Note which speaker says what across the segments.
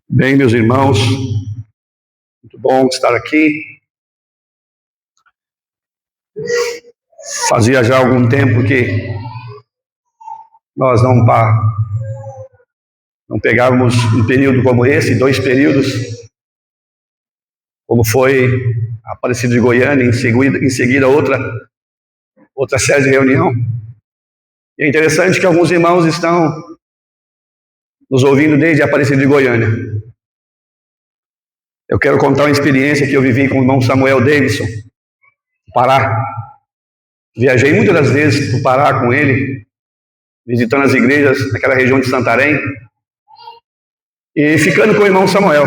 Speaker 1: Bem, meus irmãos, muito bom estar aqui. Fazia já algum tempo que nós não pegávamos um período como esse, 2 períodos, como foi a Aparecida de Goiânia, em seguida outra série de reunião. E é interessante que alguns irmãos estão nos ouvindo desde a Aparecida de Goiânia. Eu quero contar uma experiência que eu vivi com o irmão Samuel Davidson, no Pará. Viajei muitas das vezes para o Pará com ele, visitando as igrejas naquela região de Santarém, e ficando com o irmão Samuel.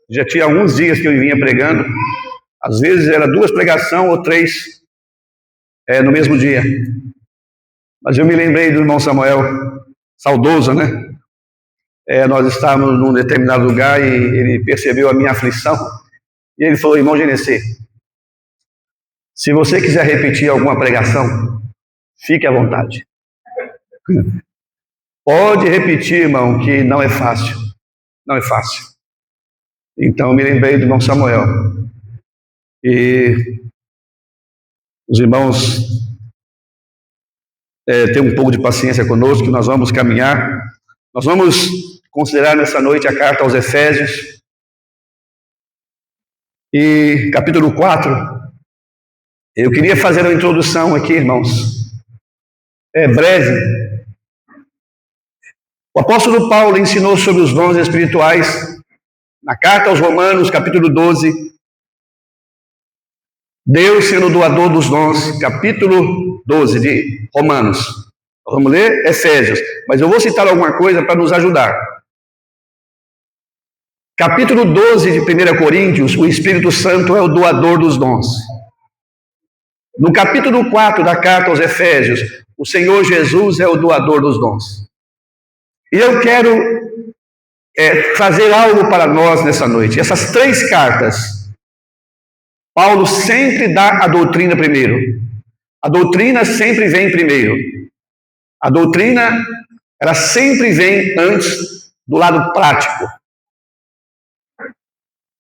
Speaker 1: Já tinha alguns dias que eu vinha pregando, às vezes era 2 pregações ou 3 no mesmo dia. Mas eu me lembrei do irmão Samuel, saudoso, né? Nós estávamos num determinado lugar e ele percebeu a minha aflição, e ele falou: irmão Genessê, se você quiser repetir alguma pregação, fique à vontade. Pode repetir, irmão, que não é fácil. Não é fácil. Então, me lembrei do irmão Samuel. E os irmãos têm um pouco de paciência conosco, que nós vamos caminhar. Nós vamos considerar nessa noite a carta aos Efésios. E capítulo 4. Eu queria fazer uma introdução aqui, irmãos. Breve. O apóstolo Paulo ensinou sobre os dons espirituais na carta aos Romanos, capítulo 12. Deus sendo doador dos dons, capítulo 12 de Romanos. Vamos ler Efésios, mas eu vou citar alguma coisa para nos ajudar. Capítulo 12 de 1 Coríntios, o Espírito Santo é o doador dos dons. No capítulo 4 da carta aos Efésios, o Senhor Jesus é o doador dos dons. E eu quero fazer algo para nós nessa noite. Essas 3 cartas, Paulo sempre dá a doutrina primeiro. A doutrina sempre vem primeiro. A doutrina, ela sempre vem antes do lado prático.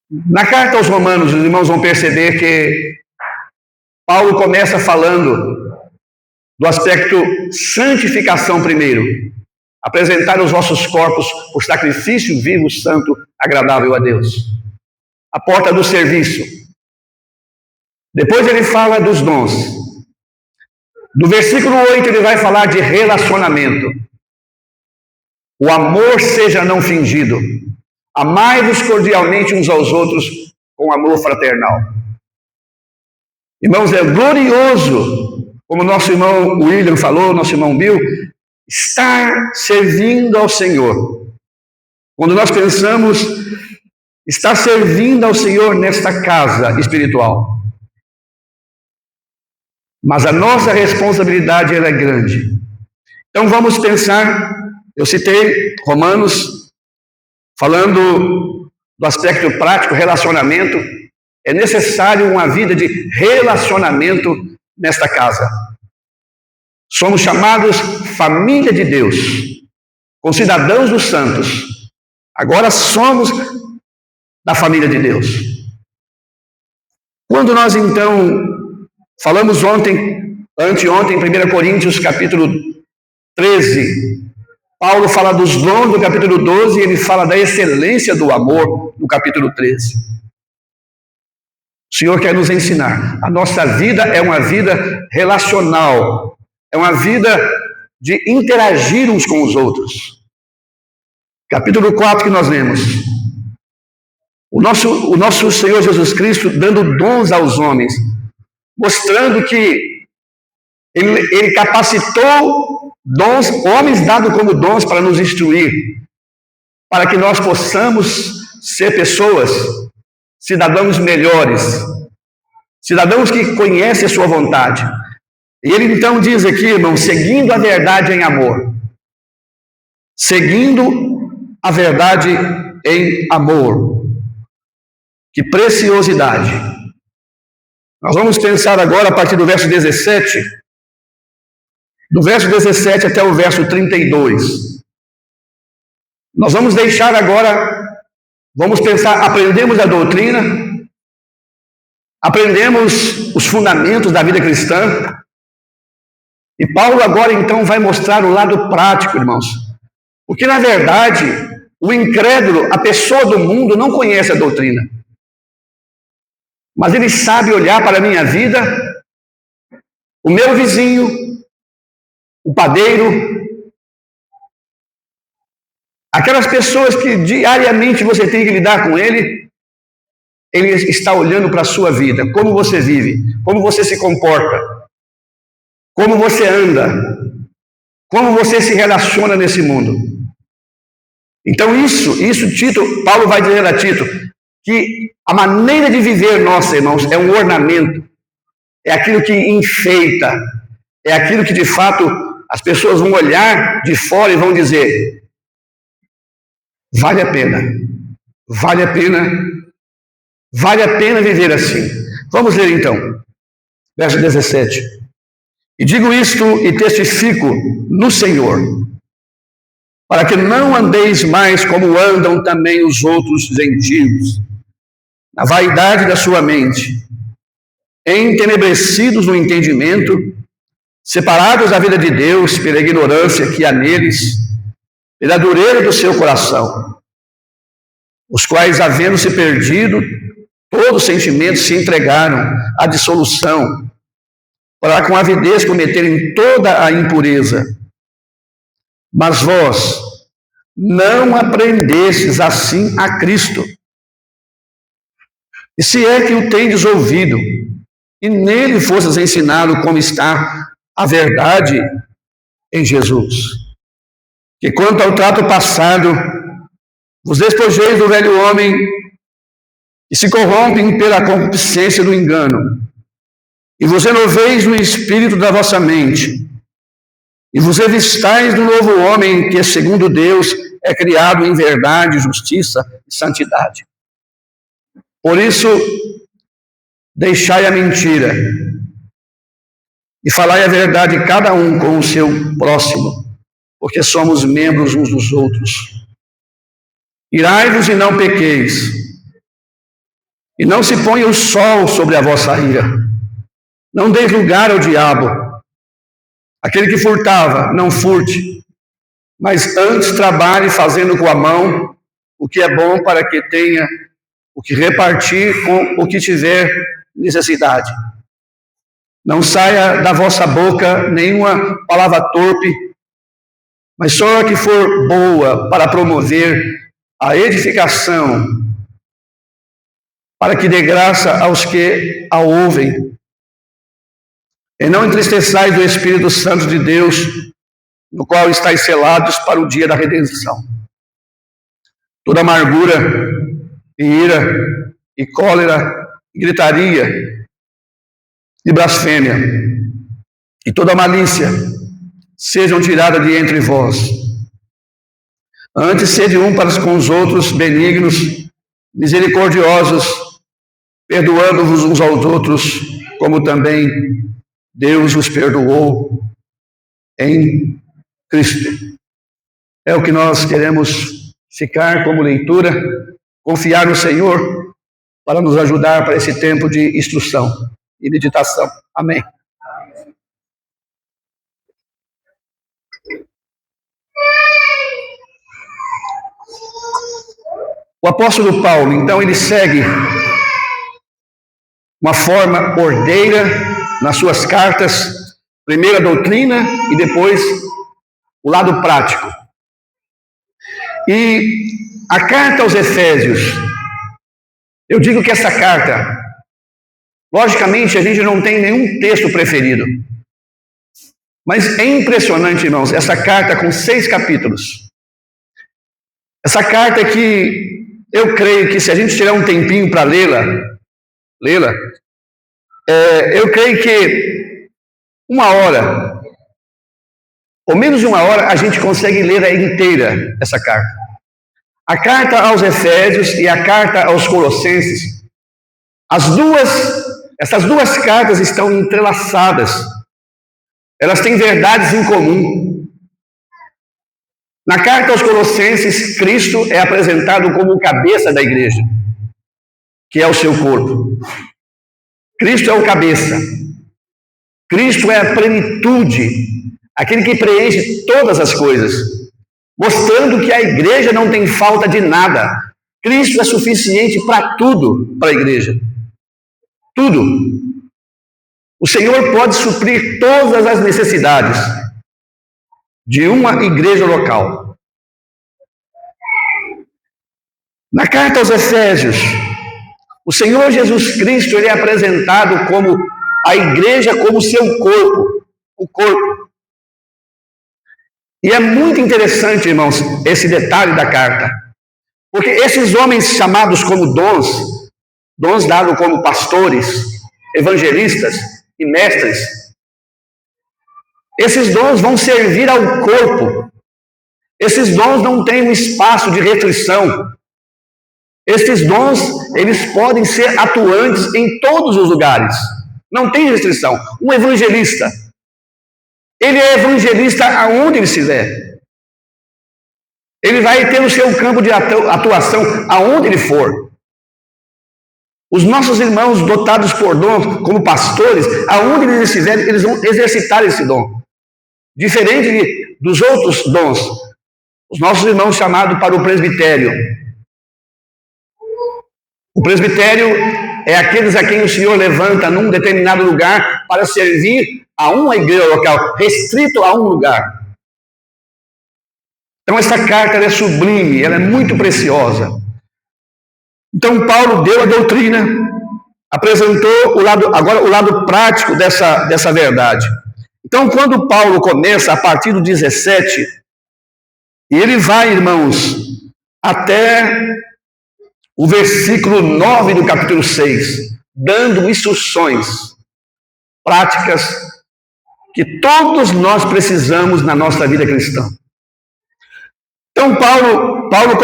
Speaker 1: Na carta aos Romanos, os irmãos vão perceber que Paulo começa falando do aspecto santificação primeiro. Apresentar os vossos corpos por sacrifício vivo, santo, agradável a Deus. A porta do serviço. Depois ele fala dos dons. Do versículo 8 ele vai falar de relacionamento. O amor seja não fingido. Amai-vos cordialmente uns aos outros com amor fraternal. Irmãos, é glorioso, como nosso irmão William falou, nosso irmão Bill, estar servindo ao Senhor. Quando nós pensamos estar servindo ao Senhor nesta casa espiritual. Mas a nossa responsabilidade ela é grande. Então vamos pensar, eu citei Romanos, falando do aspecto prático, relacionamento. É necessário uma vida de relacionamento nesta casa. Somos chamados família de Deus, concidadãos dos santos. Agora somos da família de Deus. Quando nós então falamos anteontem, em 1 Coríntios capítulo 13, Paulo fala dos dons do capítulo 12 e ele fala da excelência do amor no capítulo 13. O Senhor quer nos ensinar. A nossa vida é uma vida relacional. É uma vida de interagir uns com os outros. Capítulo 4 que nós lemos. O nosso Senhor Jesus Cristo dando dons aos homens. Mostrando que Ele capacitou dons, homens dados como dons para nos instruir. Para que nós possamos ser pessoas, cidadãos melhores, cidadãos que conhecem a sua vontade. E ele então diz aqui, irmão, seguindo a verdade em amor. Seguindo a verdade em amor. Que preciosidade. Nós vamos pensar agora a partir do verso 17, do verso 17 até o verso 32. Nós vamos deixar agora, vamos pensar, aprendemos a doutrina, aprendemos os fundamentos da vida cristã, e Paulo agora então vai mostrar o lado prático, irmãos. Porque na verdade, o incrédulo, a pessoa do mundo, não conhece a doutrina. Mas ele sabe olhar para a minha vida, o meu vizinho, o padeiro, aquelas pessoas que diariamente você tem que lidar com ele está olhando para a sua vida, como você vive, como você se comporta, como você anda, como você se relaciona nesse mundo. Então Paulo vai dizer a Tito, que a maneira de viver nossa, irmãos, é um ornamento, é aquilo que enfeita, é aquilo que de fato as pessoas vão olhar de fora e vão dizer: vale a pena, vale a pena, vale a pena viver assim. Vamos ler então, verso 17. E digo isto e testifico no Senhor, para que não andeis mais como andam também os outros gentios, na vaidade da sua mente, entenebrecidos no entendimento, separados da vida de Deus pela ignorância que há neles, pela dureza do seu coração, os quais, havendo-se perdido todo sentimento, se entregaram à dissolução, para com avidez cometerem toda a impureza. Mas vós não aprendestes assim a Cristo. E se é que o tendes ouvido, e nele fostes ensinado como está a verdade em Jesus, que quanto ao trato passado, vos despojeis do velho homem, e se corrompem pela concupiscência do engano, e vos renoveis no espírito da vossa mente, e vos revistais do novo homem, que segundo Deus é criado em verdade, justiça e santidade. Por isso, deixai a mentira, e falai a verdade cada um com o seu próximo, porque somos membros uns dos outros. Irai-vos e não pequeis, e não se ponha o sol sobre a vossa ira. Não deis lugar ao diabo. Aquele que furtava, não furte, mas antes trabalhe fazendo com a mão o que é bom, para que tenha o que repartir com o que tiver necessidade. Não saia da vossa boca nenhuma palavra torpe, mas só a que for boa para promover a edificação, para que dê graça aos que a ouvem. E não entristeçais o Espírito Santo de Deus, no qual estáis selados para o dia da redenção. Toda amargura, e ira, e cólera, e gritaria, e blasfêmia, e toda malícia, sejam tiradas de entre vós. Antes, sede um para com os outros benignos, misericordiosos, perdoando-vos uns aos outros, como também Deus os perdoou em Cristo. É o que nós queremos ficar como leitura, confiar no Senhor para nos ajudar para esse tempo de instrução e meditação. Amém. O apóstolo Paulo, então, ele segue uma forma ordeira nas suas cartas, primeiro a doutrina e depois o lado prático. E a carta aos Efésios, eu digo que essa carta, logicamente a gente não tem nenhum texto preferido, mas é impressionante, irmãos, essa carta com 6 capítulos. Essa carta que eu creio que se a gente tirar um tempinho para lê-la, eu creio que 1 hora, ou menos de 1 hora, a gente consegue ler a inteira essa carta. A carta aos Efésios e a carta aos Colossenses, essas duas cartas estão entrelaçadas. Elas têm verdades em comum. Na carta aos Colossenses, Cristo é apresentado como o cabeça da igreja, que é o seu corpo. Cristo é o cabeça. Cristo é a plenitude, aquele que preenche todas as coisas, mostrando que a igreja não tem falta de nada. Cristo é suficiente para tudo, para a igreja. Tudo. O Senhor pode suprir todas as necessidades de uma igreja local. Na carta aos Efésios, o Senhor Jesus Cristo ele é apresentado como a igreja como seu corpo, o corpo. E é muito interessante, irmãos, esse detalhe da carta, porque esses homens chamados como dons dados como pastores, evangelistas e mestres, esses dons vão servir ao corpo. Esses dons não têm um espaço de restrição. Esses dons, eles podem ser atuantes em todos os lugares. Não tem restrição. Um evangelista, ele é evangelista aonde ele estiver. Ele vai ter o seu campo de atuação aonde ele for. Os nossos irmãos dotados por dons, como pastores, aonde eles estiverem, eles vão exercitar esse dom. Diferente dos outros dons. Os nossos irmãos chamados para o presbitério. O presbitério é aqueles a quem o Senhor levanta num determinado lugar para servir a uma igreja local, restrito a um lugar. Então essa carta ela é sublime, ela é muito preciosa. Então Paulo deu a doutrina, apresentou agora o lado prático dessa verdade. Então quando Paulo começa a partir do 17, e ele vai, irmãos, até o versículo 9 do capítulo 6, dando instruções práticas que todos nós precisamos na nossa vida cristã. Então Paulo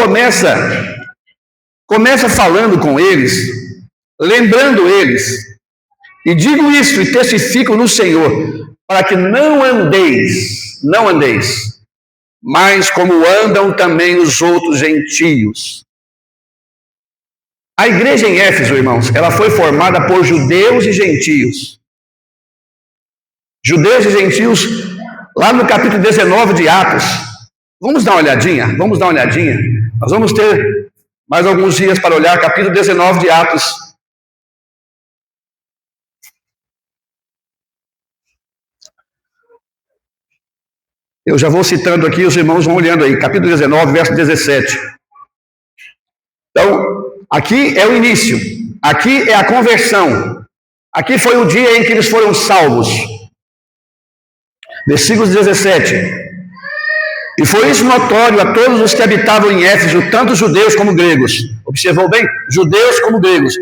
Speaker 1: começa falando com eles, lembrando eles, e digo isso e testifico no Senhor, para que não andeis, mas como andam também os outros gentios. A igreja em Éfeso, irmãos, ela foi formada por judeus e gentios. Judeus e gentios, lá no capítulo 19 de Atos. Vamos dar uma olhadinha? Nós vamos ter mais alguns dias para olhar capítulo 19 de Atos. Eu já vou citando aqui, os irmãos vão olhando aí, capítulo 19, verso 17. Então, aqui é o início, aqui é a conversão, aqui foi o dia em que eles foram salvos. Versículo 17. E foi isso notório a todos os que habitavam em Éfeso, tanto judeus como gregos. Observou bem? Judeus como gregos.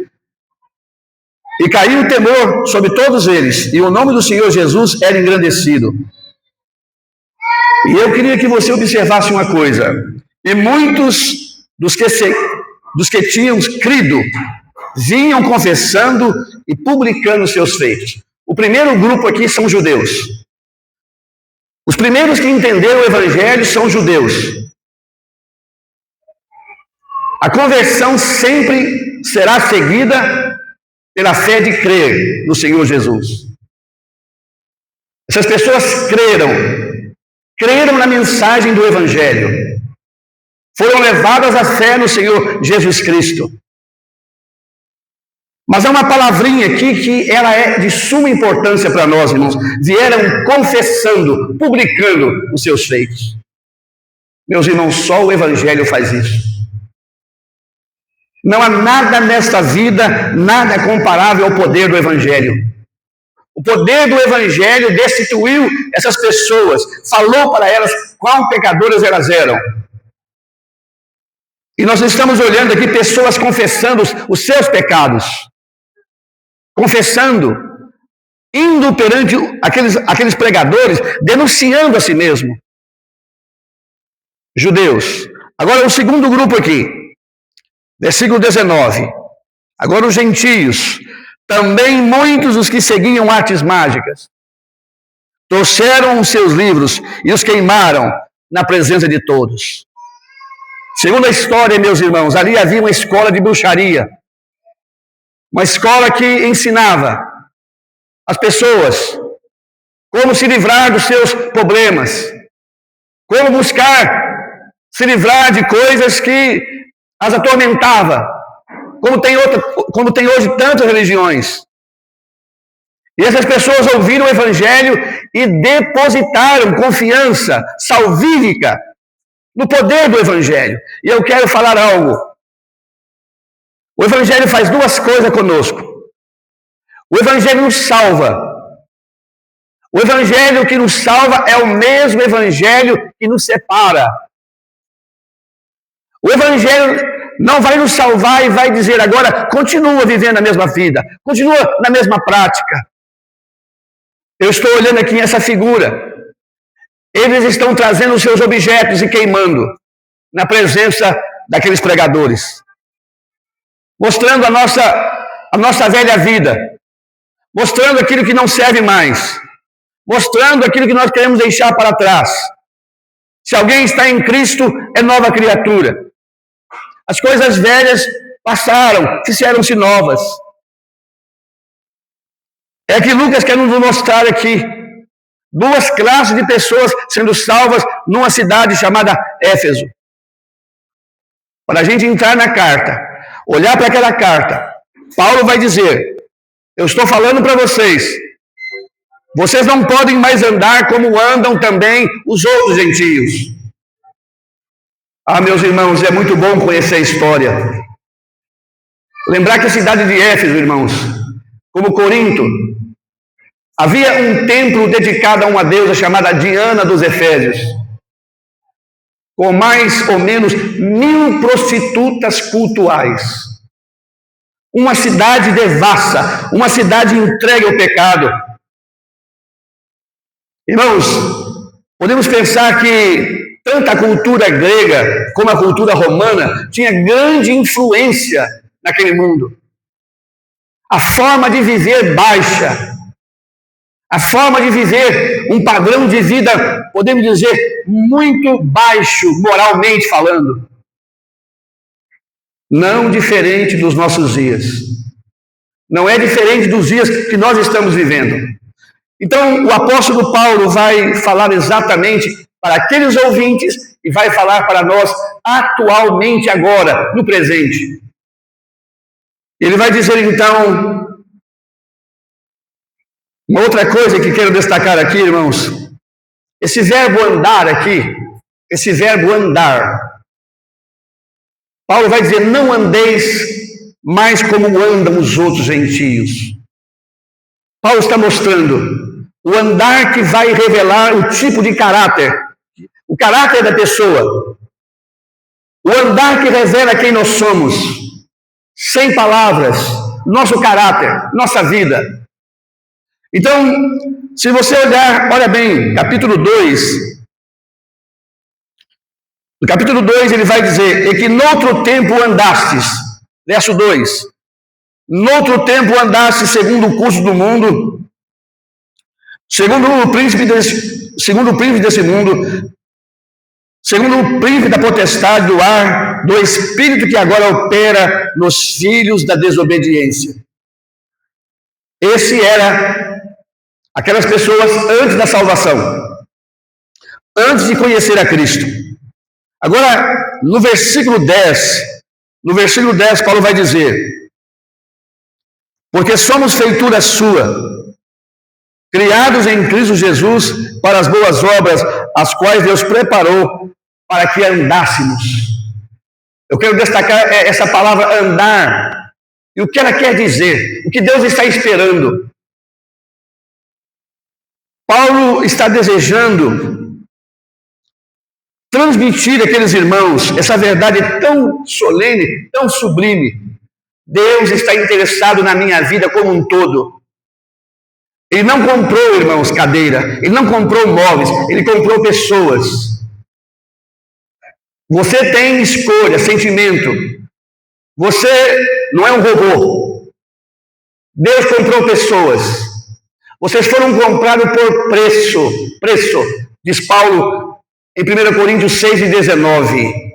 Speaker 1: E caiu o temor sobre todos eles, e o nome do Senhor Jesus era engrandecido. E eu queria que você observasse uma coisa. E muitos dos que tinham crido vinham confessando e publicando seus feitos. O primeiro grupo aqui são judeus. Os primeiros que entenderam o evangelho são judeus. A conversão sempre será seguida pela fé de crer no Senhor Jesus. Essas pessoas creram na mensagem do evangelho. Foram levadas à fé no Senhor Jesus Cristo. Mas há uma palavrinha aqui que ela é de suma importância para nós, irmãos. Vieram confessando, publicando os seus feitos. Meus irmãos, só o Evangelho faz isso. Não há nada nesta vida, nada comparável ao poder do Evangelho. O poder do Evangelho destituiu essas pessoas, falou para elas quão pecadoras elas eram. E nós estamos olhando aqui pessoas confessando os seus pecados. Confessando, indo perante aqueles pregadores, denunciando a si mesmo. Judeus. Agora o segundo grupo aqui, versículo 19. Agora os gentios, também muitos dos que seguiam artes mágicas, trouxeram os seus livros e os queimaram, na presença de todos. Segundo a história, meus irmãos, ali havia uma escola de bruxaria. Uma escola que ensinava as pessoas como se livrar dos seus problemas, como buscar se livrar de coisas que as atormentava, como tem hoje tantas religiões. E essas pessoas ouviram o Evangelho e depositaram confiança salvífica no poder do Evangelho. E eu quero falar algo. O Evangelho faz duas coisas conosco. O Evangelho nos salva. O Evangelho que nos salva é o mesmo Evangelho que nos separa. O Evangelho não vai nos salvar e vai dizer agora, continua vivendo a mesma vida, continua na mesma prática. Eu estou olhando aqui essa figura. Eles estão trazendo os seus objetos e queimando na presença daqueles pregadores. Mostrando a nossa velha vida. Mostrando aquilo que não serve mais. Mostrando aquilo que nós queremos deixar para trás. Se alguém está em Cristo, é nova criatura. As coisas velhas passaram, fizeram-se novas. É que Lucas quer nos mostrar aqui duas classes de pessoas sendo salvas numa cidade chamada Éfeso. Para a gente entrar na carta, olhar para aquela carta, Paulo vai dizer, eu estou falando para vocês, vocês não podem mais andar como andam também os outros gentios. Ah, meus irmãos, é muito bom conhecer a história. Lembrar que a cidade de Éfeso, irmãos, como Corinto, havia um templo dedicado a uma deusa chamada Diana dos Efésios, com mais ou menos 1000 prostitutas cultuais. Uma cidade devassa, uma cidade entregue ao pecado. Irmãos, podemos pensar que tanto a cultura grega como a cultura romana tinha grande influência naquele mundo. A forma de viver baixa, a forma de viver um padrão de vida, podemos dizer, muito baixo, moralmente falando. Não diferente dos nossos dias. Não é diferente dos dias que nós estamos vivendo. Então, o apóstolo Paulo vai falar exatamente para aqueles ouvintes e vai falar para nós atualmente agora, no presente. Ele vai dizer então, uma outra coisa que quero destacar aqui, irmãos, esse verbo andar aqui, esse verbo andar, Paulo vai dizer, não andeis mais como andam os outros gentios. Paulo está mostrando o andar que vai revelar o tipo de caráter, o caráter da pessoa, o andar que revela quem nós somos, sem palavras, nosso caráter, nossa vida. Então, se você olhar, olha bem, capítulo 2, no capítulo 2 ele vai dizer, e que noutro tempo andastes, verso 2, noutro tempo andastes segundo o curso do mundo, segundo o príncipe desse mundo, segundo o príncipe da potestade do ar, do espírito que agora opera nos filhos da desobediência. Esse era aquelas pessoas antes da salvação, antes de conhecer a Cristo. Agora, no versículo 10, Paulo vai dizer, porque somos feitura sua, criados em Cristo Jesus para as boas obras, as quais Deus preparou para que andássemos. Eu quero destacar essa palavra andar, e o que ela quer dizer, o que Deus está esperando. Paulo está desejando transmitir àqueles irmãos essa verdade tão solene, tão sublime. Deus está interessado na minha vida como um todo. Ele não comprou, irmãos, cadeira, ele não comprou móveis, ele comprou pessoas. Você tem escolha, sentimento. Você não é um robô. Deus comprou pessoas. Vocês foram comprados por preço, diz Paulo em 1 Coríntios 6:19.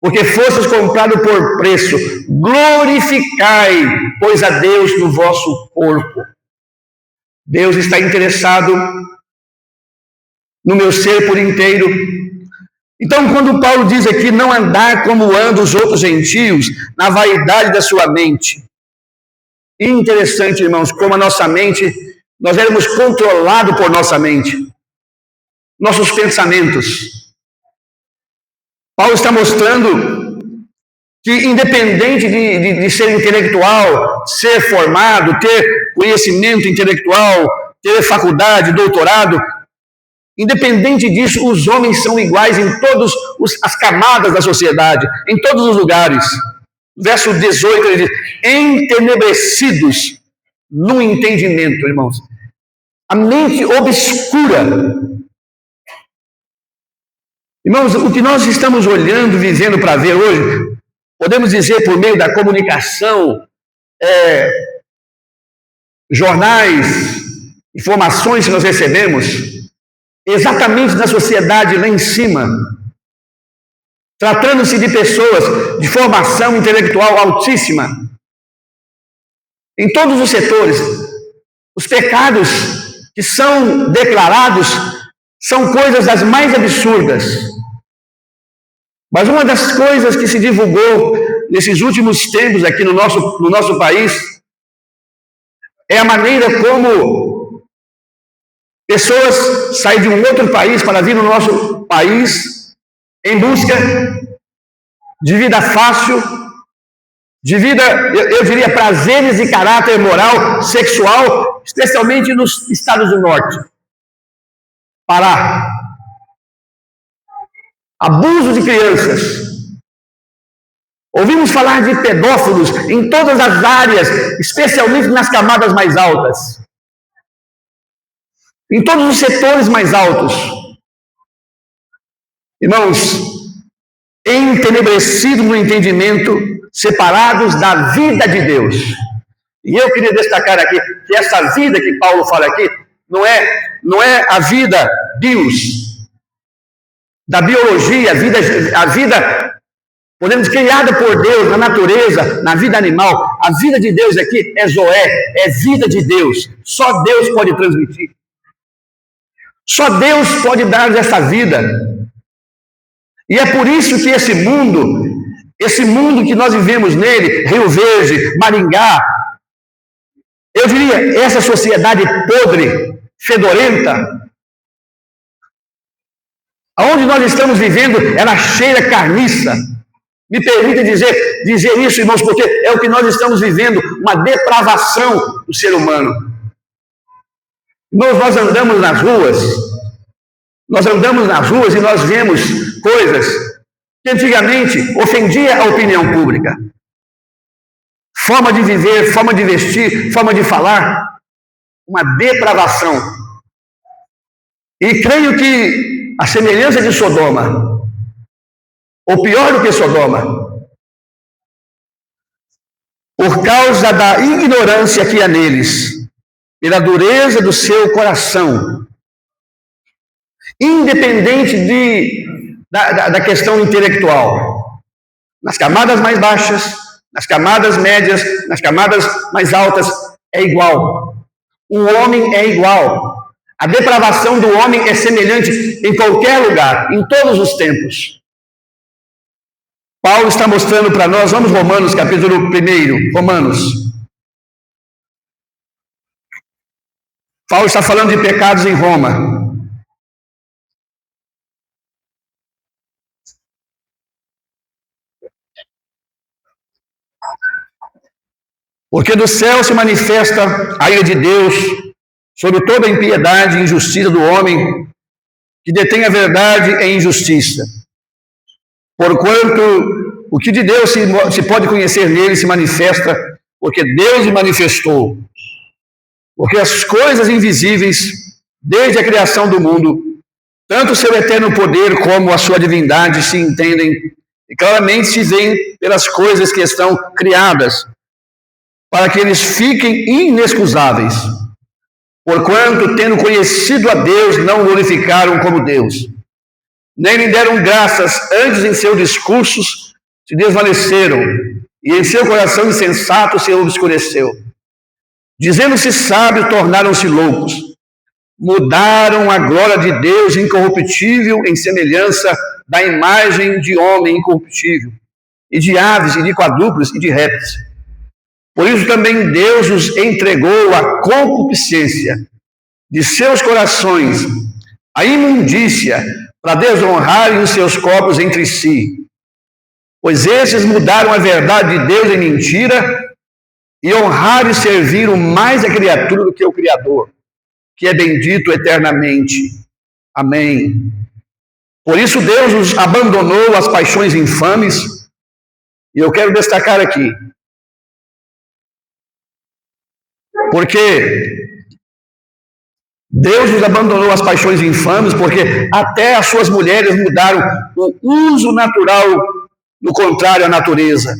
Speaker 1: Porque fostes comprado por preço, glorificai, pois, a Deus no vosso corpo. Deus está interessado no meu ser por inteiro. Então, quando Paulo diz aqui, não andar como andam os outros gentios, na vaidade da sua mente. Interessante, irmãos, como a nossa mente, nós éramos controlados por nossa mente, nossos pensamentos. Paulo está mostrando que, independente de ser intelectual, ser formado, ter conhecimento intelectual, ter faculdade, doutorado, independente disso, os homens são iguais em todas as camadas da sociedade, em todos os lugares. Verso 18, ele diz, entenebrecidos no entendimento, irmãos. A mente obscura. Irmãos, o que nós estamos olhando, vivendo para ver hoje, podemos dizer por meio da comunicação, jornais, informações que nós recebemos, exatamente na sociedade lá em cima, tratando-se de pessoas de formação intelectual altíssima, em todos os setores, os pecados que são declarados são coisas das mais absurdas. Mas uma das coisas que se divulgou nesses últimos tempos aqui no nosso país é a maneira como pessoas saem de um outro país para vir no nosso país em busca de vida fácil, de vida, eu diria, prazeres de caráter moral, sexual, especialmente nos estados do norte. Pará. Abuso de crianças. Ouvimos falar de pedófilos em todas as áreas, especialmente nas camadas mais altas. Em todos os setores mais altos. Irmãos, entenebrecidos no entendimento, separados da vida de Deus. E eu queria destacar aqui que essa vida que Paulo fala aqui não é a vida bios, da biologia, a vida, podemos criada por Deus, na natureza, na vida animal. A vida de Deus aqui é zoé, é vida de Deus. Só Deus pode transmitir. Só Deus pode dar essa vida. E é por isso que esse mundo que nós vivemos nele, Rio Verde, Maringá, eu diria, essa sociedade podre, fedorenta, aonde nós estamos vivendo, ela cheira carniça. Me permite dizer isso, irmãos, porque é o que nós estamos vivendo, uma depravação do ser humano. Irmãos, nós andamos nas ruas e nós vemos coisas que antigamente ofendia a opinião pública. Forma de viver, forma de vestir, forma de falar, uma depravação. E creio que a semelhança de Sodoma, ou pior do que Sodoma, por causa da ignorância que há neles, pela dureza do seu coração, independente da questão intelectual, nas camadas mais baixas, nas camadas médias, nas camadas mais altas, é igual. O homem é igual. A depravação do homem é semelhante em qualquer lugar, em todos os tempos. Paulo está mostrando para nós, vamos Romanos, capítulo 1, Romanos. Paulo está falando de pecados em Roma. Porque do céu se manifesta a ira de Deus sobre toda a impiedade e injustiça do homem que detém a verdade em injustiça. Porquanto o que de Deus se pode conhecer nele se manifesta, porque Deus se manifestou. Porque as coisas invisíveis, desde a criação do mundo, tanto o seu eterno poder como a sua divindade se entendem e claramente se veem pelas coisas que estão criadas, para que eles fiquem inexcusáveis. Porquanto, tendo conhecido a Deus, não o glorificaram como Deus, nem lhe deram graças, antes em seus discursos se desvaneceram, e em seu coração insensato se obscureceu. Dizendo-se sábios, tornaram-se loucos, mudaram a glória de Deus incorruptível em semelhança da imagem de homem incorruptível, e de aves, e de quadrúpedes, e de répteis. Por isso também Deus os entregou à concupiscência de seus corações, a imundícia, para desonrarem os seus corpos entre si. Pois esses mudaram a verdade de Deus em mentira e honraram e serviram mais a criatura do que o Criador, que é bendito eternamente. Amém. Por isso Deus os abandonou às paixões infames, e eu quero destacar aqui, porque Deus os abandonou às paixões infames, porque até as suas mulheres mudaram o uso natural do contrário à natureza.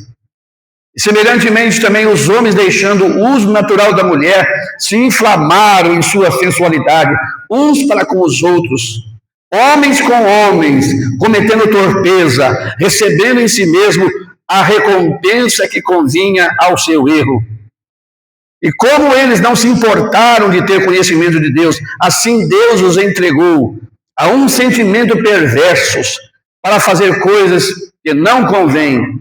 Speaker 1: E semelhantemente também os homens, deixando o uso natural da mulher, se inflamaram em sua sensualidade, uns para com os outros, homens com homens, cometendo torpeza, recebendo em si mesmo a recompensa que convinha ao seu erro. E como eles não se importaram de ter conhecimento de Deus, assim Deus os entregou a um sentimento perversos para fazer coisas que não convêm,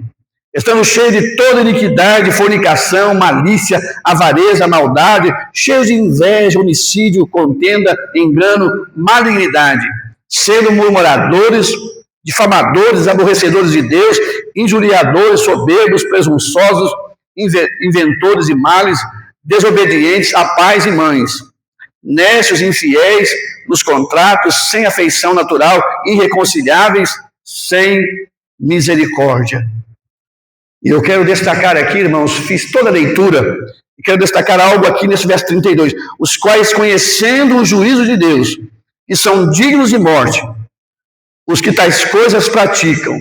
Speaker 1: estando cheios de toda iniquidade, fornicação, malícia, avareza, maldade, cheios de inveja, homicídio, contenda, engano, malignidade, sendo murmuradores, difamadores, aborrecedores de Deus, injuriadores, soberbos, presunçosos, inventores de males, desobedientes a pais e mães, nécios, infiéis nos contratos, sem afeição natural, irreconciliáveis, sem misericórdia. E eu quero destacar aqui, irmãos, fiz toda a leitura, e quero destacar algo aqui nesse verso 32, os quais, conhecendo o juízo de Deus, que são dignos de morte, os que tais coisas praticam.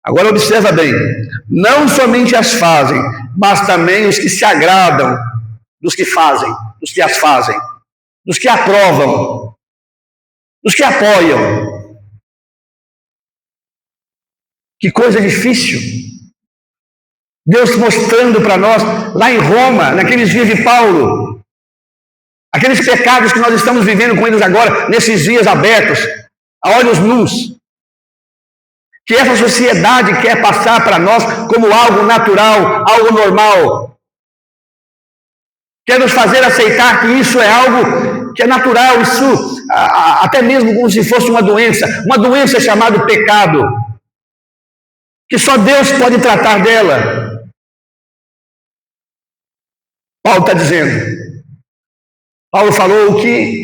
Speaker 1: Agora observa bem, não somente as fazem, mas também os que se agradam dos que fazem, dos que as fazem, dos que aprovam, dos que apoiam. Que coisa difícil. Deus mostrando para nós, lá em Roma, naqueles dias de Paulo, aqueles pecados que nós estamos vivendo com eles agora, nesses dias abertos, a olhos nus, que essa sociedade quer passar para nós como algo natural, algo normal. Quer nos fazer aceitar que isso é algo que é natural, isso até mesmo como se fosse uma doença chamada pecado, que só Deus pode tratar dela. Paulo está dizendo, Paulo falou que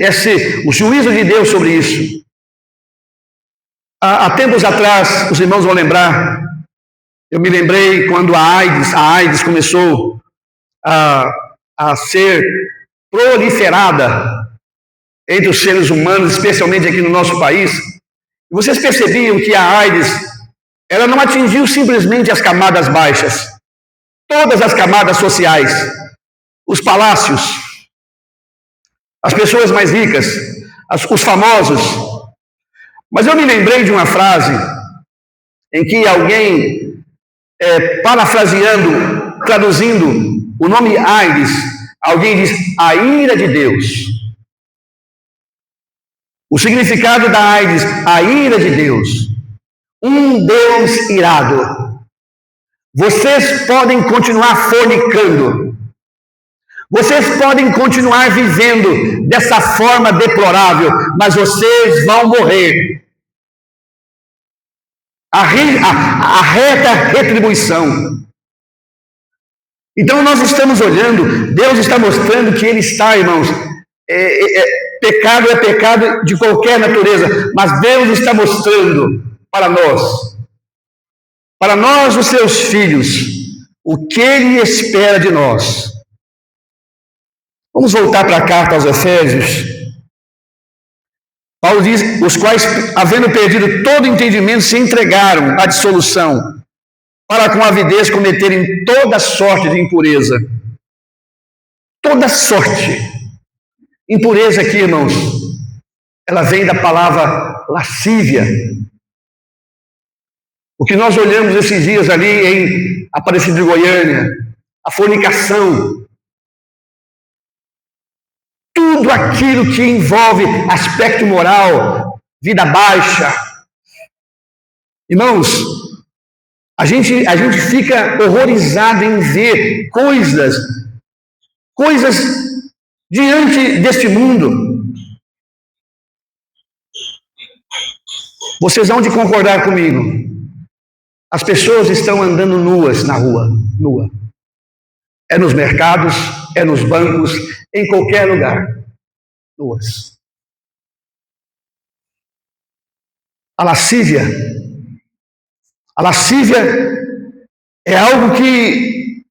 Speaker 1: o juízo de Deus sobre isso. Há tempos atrás, os irmãos vão lembrar, eu me lembrei quando a AIDS começou a ser proliferada entre os seres humanos, especialmente aqui no nosso país. E vocês percebiam que a AIDS, ela não atingiu simplesmente as camadas baixas, todas as camadas sociais, os palácios, as pessoas mais ricas, os famosos. Mas eu me lembrei de uma frase em que alguém, parafraseando, traduzindo o nome AIDS, alguém diz, a ira de Deus. O significado da AIDS, a ira de Deus. Um Deus irado. Vocês podem continuar fornicando. Vocês podem continuar vivendo dessa forma deplorável, mas vocês vão morrer. A reta retribuição. Então nós estamos olhando, Deus está mostrando que Ele está, irmãos, pecado é pecado de qualquer natureza, mas Deus está mostrando para nós os seus filhos, o que Ele espera de nós. Vamos voltar para a carta aos Efésios. Paulo diz, os quais, havendo perdido todo entendimento, se entregaram à dissolução, para com avidez cometerem toda sorte de impureza. Toda sorte. Impureza aqui, irmãos, ela vem da palavra lascívia, O que nós olhamos esses dias ali em Aparecida de Goiânia, a fornicação, tudo aquilo que envolve aspecto moral, vida baixa. Irmãos, a gente fica horrorizado em ver coisas diante deste mundo. Vocês vão de concordar comigo. As pessoas estão andando nuas na rua, nua. É nos mercados, é nos bancos, em qualquer lugar. Nuas. A lascívia é algo que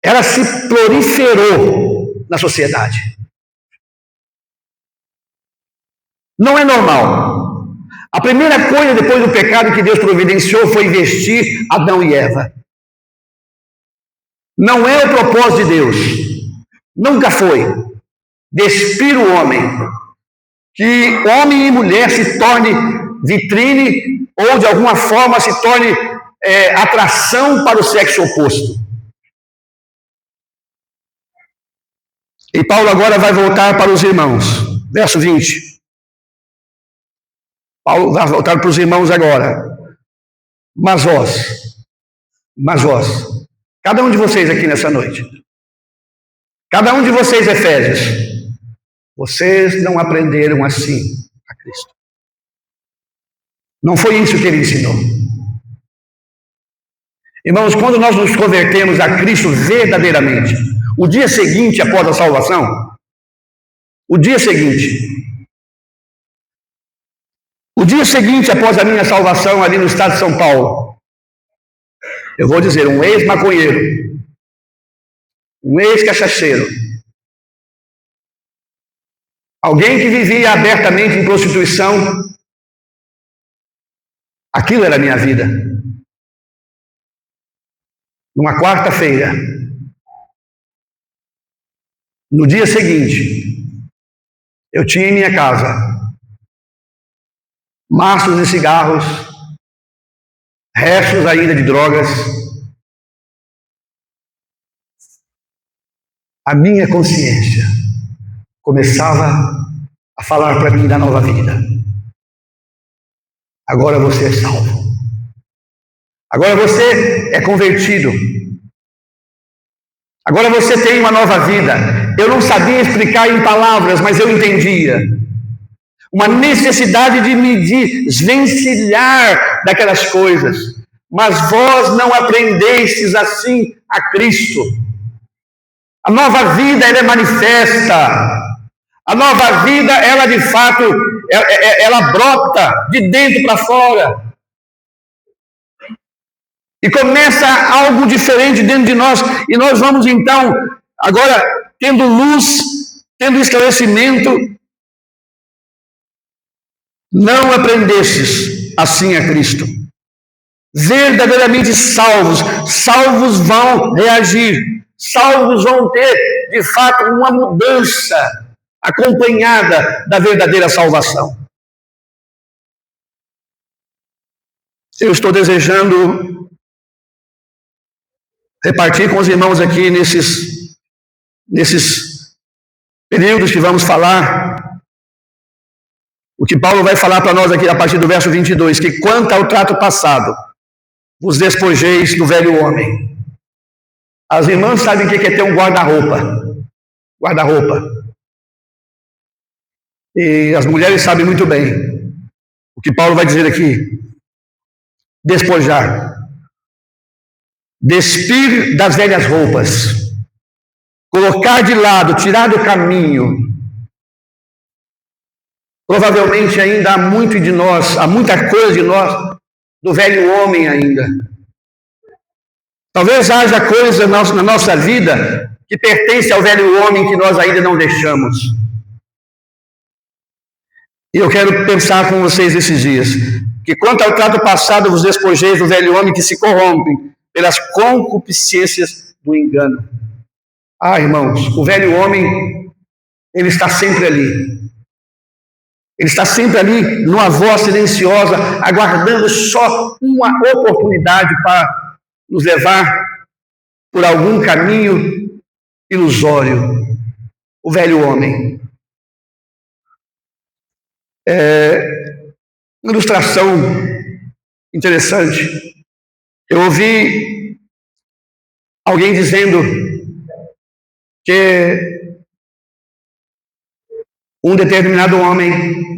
Speaker 1: ela se proliferou na sociedade. Não é normal. A primeira coisa depois do pecado que Deus providenciou foi vestir Adão e Eva. Não é o propósito de Deus. Nunca foi. Despir o homem. Que homem e mulher se torne vitrine ou de alguma forma se torne atração para o sexo oposto. E Paulo agora vai voltar para os irmãos. Verso 20. Paulo vai voltar para os irmãos agora. Mas vós, cada um de vocês aqui nessa noite, cada um de vocês, Efésios, vocês não aprenderam assim a Cristo. Não foi isso que ele ensinou. Irmãos, quando nós nos convertemos a Cristo verdadeiramente, o dia seguinte após a salvação, o dia seguinte após a minha salvação ali no estado de São Paulo, eu vou dizer, um ex-maconheiro, um ex-cachaceiro, alguém que vivia abertamente em prostituição, aquilo era a minha vida. Numa quarta-feira, no dia seguinte, eu tinha em minha casa maços de cigarros, restos ainda de drogas. A minha consciência começava a falar para mim da nova vida. Agora você é salvo. Agora você é convertido. Agora você tem uma nova vida. Eu não sabia explicar em palavras, mas eu entendia. Uma necessidade de me desvencilhar daquelas coisas. Mas vós não aprendestes assim a Cristo. A nova vida, ela é manifesta. A nova vida, ela de fato, ela brota de dentro para fora. E começa algo diferente dentro de nós. E nós vamos então, agora, tendo luz, tendo esclarecimento, não aprendestes assim a Cristo. Verdadeiramente salvos. Salvos vão reagir. Salvos vão ter, de fato, uma mudança acompanhada da verdadeira salvação. Eu estou desejando repartir com os irmãos aqui nesses períodos que vamos falar, o que Paulo vai falar para nós aqui a partir do verso 22, que quanto ao trato passado, vos despojeis do velho homem. As irmãs sabem o que é ter um guarda-roupa. E as mulheres sabem muito bem o que Paulo vai dizer aqui. Despojar. Despir das velhas roupas. Colocar de lado, tirar do caminho. Provavelmente ainda há muito de nós, há muita coisa de nós, do velho homem ainda. Talvez haja coisa na nossa vida que pertence ao velho homem que nós ainda não deixamos. E eu quero pensar com vocês esses dias, que quanto ao trato passado vos despojeis do velho homem que se corrompe pelas concupiscências do engano. Ah, irmãos, o velho homem, ele está sempre ali. Ele está sempre ali, numa voz silenciosa, aguardando só uma oportunidade para nos levar por algum caminho ilusório. O velho homem. Uma ilustração interessante. Eu ouvi alguém dizendo que um determinado homem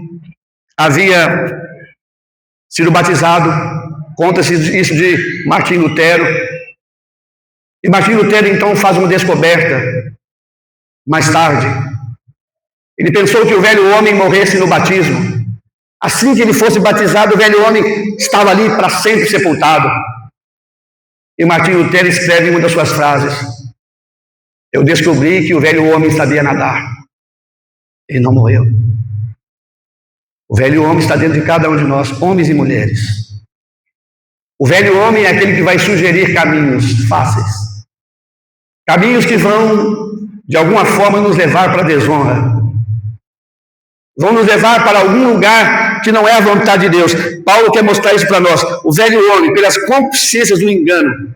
Speaker 1: havia sido batizado. Conta-se isso de Martim Lutero. E Martim Lutero então faz uma descoberta mais tarde. Ele pensou que o velho homem morresse no batismo. Assim que ele fosse batizado, o velho homem estava ali para sempre sepultado. E Martim Lutero escreve em uma das suas frases: eu descobri que o velho homem sabia nadar. Ele não morreu. O velho homem está dentro de cada um de nós, homens e mulheres. O velho homem é aquele que vai sugerir caminhos fáceis. Caminhos que vão, de alguma forma, nos levar para a desonra. Vão nos levar para algum lugar que não é a vontade de Deus. Paulo quer mostrar isso para nós. O velho homem, pelas concupiscências do engano.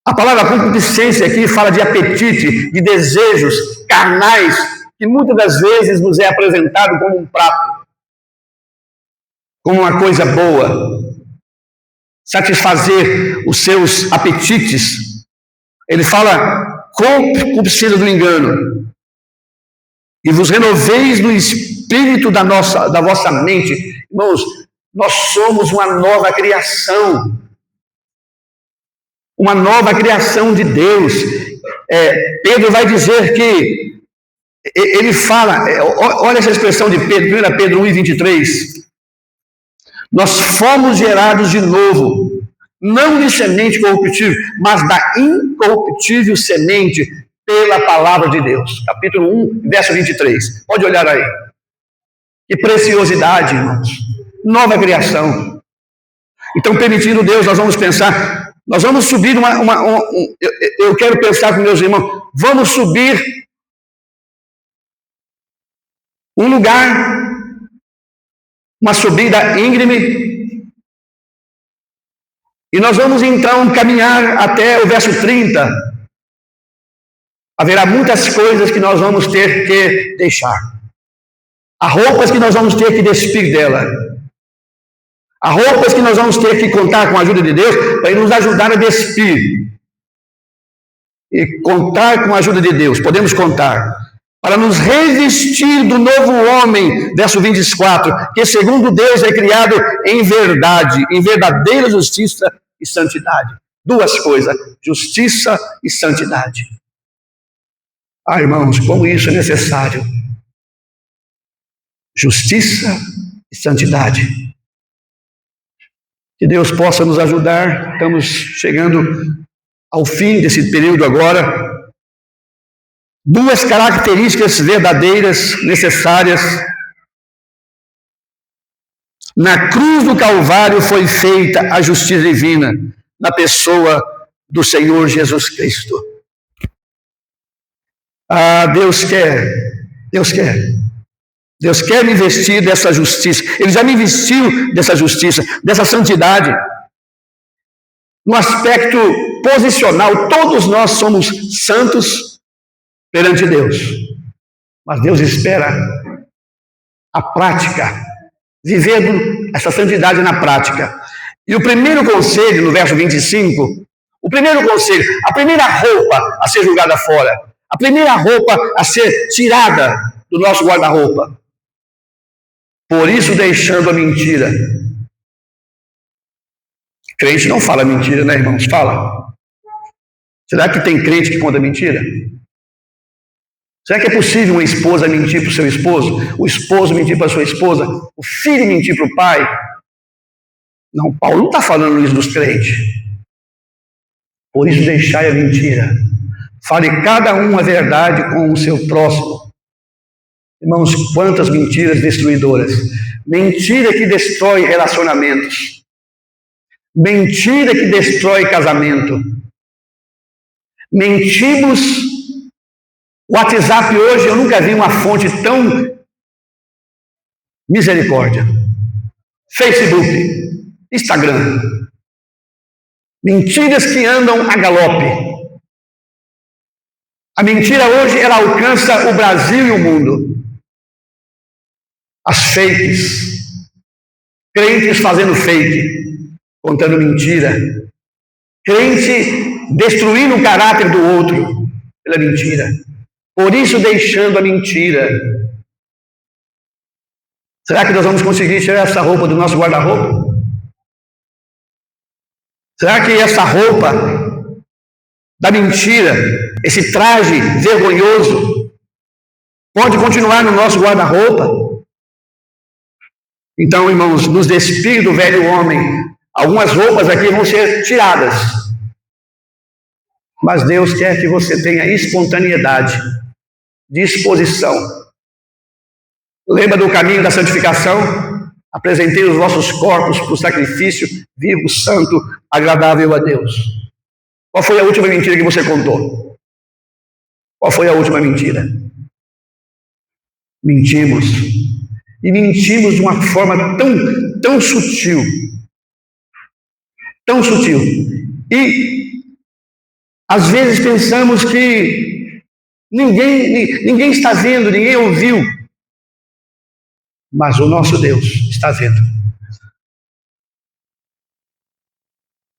Speaker 1: A palavra concupiscência aqui fala de apetite, de desejos carnais, que muitas das vezes nos é apresentado como um prato, como uma coisa boa. Satisfazer os seus apetites. Ele fala concupiscência do engano. E vos renoveis no espírito da vossa mente. Irmãos, nós somos uma nova criação. Uma nova criação de Deus. Pedro vai dizer que, ele fala, olha essa expressão de Pedro, 1 Pedro 1:23. Nós fomos gerados de novo, não de semente corruptível, mas da incorruptível semente, pela palavra de Deus. Capítulo 1, verso 23. Pode olhar aí. Que preciosidade, irmãos. Nova criação. Então, permitindo Deus, nós vamos pensar, nós vamos subir eu quero pensar com meus irmãos, vamos subir um lugar, uma subida íngreme, e nós vamos então caminhar até o verso 30. Haverá muitas coisas que nós vamos ter que deixar. Há roupas que nós vamos ter que despir dela. Há roupas que nós vamos ter que contar com a ajuda de Deus para Ele nos ajudar a despir. E contar com a ajuda de Deus, podemos contar, para nos revestir do novo homem, verso 24, que segundo Deus é criado em verdade, em verdadeira justiça e santidade. Duas coisas, justiça e santidade. Ah, irmãos, como isso é necessário. Justiça e santidade. Que Deus possa nos ajudar. Estamos chegando ao fim desse período agora. Duas características verdadeiras, necessárias. Na cruz do Calvário foi feita a justiça divina, na pessoa do Senhor Jesus Cristo. Ah, Deus quer me vestir dessa justiça. Ele já me vestiu dessa justiça, dessa santidade. No aspecto posicional, todos nós somos santos perante Deus. Mas Deus espera a prática, vivendo essa santidade na prática. E o primeiro conselho, no verso 25, o primeiro conselho, a primeira roupa a ser jogada fora, a primeira roupa a ser tirada do nosso guarda-roupa. Por isso, deixando a mentira. Crente não fala mentira, né, irmãos? Fala. Será que tem crente que conta mentira? Será que é possível uma esposa mentir para o seu esposo? O esposo mentir para a sua esposa? O filho mentir para o pai? Não, Paulo não está falando isso dos crentes. Por isso, deixai a mentira. Fale cada um a verdade com o seu próximo. Irmãos, quantas mentiras destruidoras. Mentira que destrói relacionamentos. Mentira que destrói casamento. Mentimos. O WhatsApp hoje, eu nunca vi uma fonte tão Misericórdia. Facebook, Instagram. Mentiras que andam a galope. A mentira hoje, ela alcança o Brasil e o mundo. As fakes. Crentes fazendo fake, contando mentira. Crente destruindo o caráter do outro pela mentira. Por isso, deixando a mentira. Será que nós vamos conseguir tirar essa roupa do nosso guarda-roupa? Será que essa roupa da mentira, esse traje vergonhoso, pode continuar no nosso guarda-roupa? Então, irmãos, nos despir do velho homem. Algumas roupas aqui vão ser tiradas. Mas Deus quer que você tenha espontaneidade, disposição. Lembra do caminho da santificação? Apresentei os vossos corpos para o sacrifício vivo, santo, agradável a Deus. Qual foi a última mentira que você contou? Qual foi a última mentira? Mentimos. E mentimos de uma forma tão sutil. Tão sutil. E às vezes pensamos que ninguém está vendo, ninguém ouviu. Mas o nosso Deus está vendo.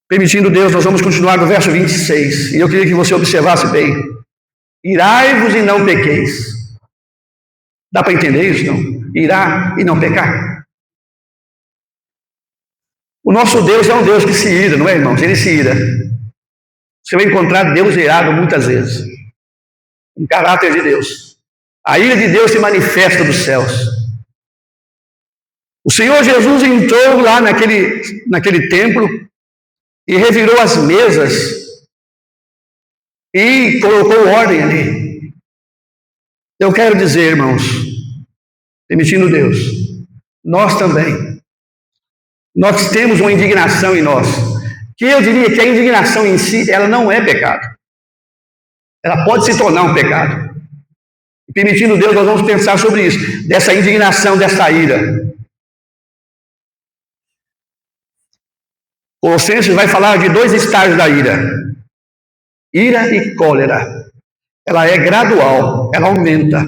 Speaker 1: Permitindo Deus, nós vamos continuar no verso 26. E eu queria que você observasse bem. Irai-vos e não pequeis. Dá para entender isso, não? Irá e não pecar. O nosso Deus é um Deus que se ira, não é, irmãos? Ele se ira. Você vai encontrar Deus irado muitas vezes. Um caráter de Deus. A ira de Deus se manifesta dos céus. O Senhor Jesus entrou lá naquele templo e revirou as mesas e colocou ordem ali. Eu quero dizer, irmãos, permitindo Deus, nós também, nós temos uma indignação em nós, que eu diria que a indignação em si, ela não é pecado. Ela pode se tornar um pecado. E permitindo Deus, nós vamos pensar sobre isso, dessa indignação, dessa ira. Colossenses vai falar de 2 estágios da ira. Ira e cólera. Ela é gradual, ela aumenta.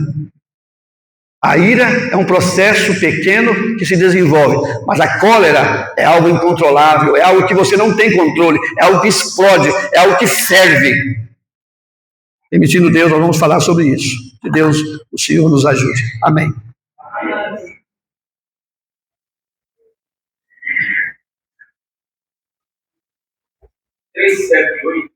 Speaker 1: A ira é um processo pequeno que se desenvolve, mas a cólera é algo incontrolável, é algo que você não tem controle, é algo que explode, é algo que ferve. Permitindo Deus, nós vamos falar sobre isso. Que Deus, o Senhor, nos ajude. Amém. 378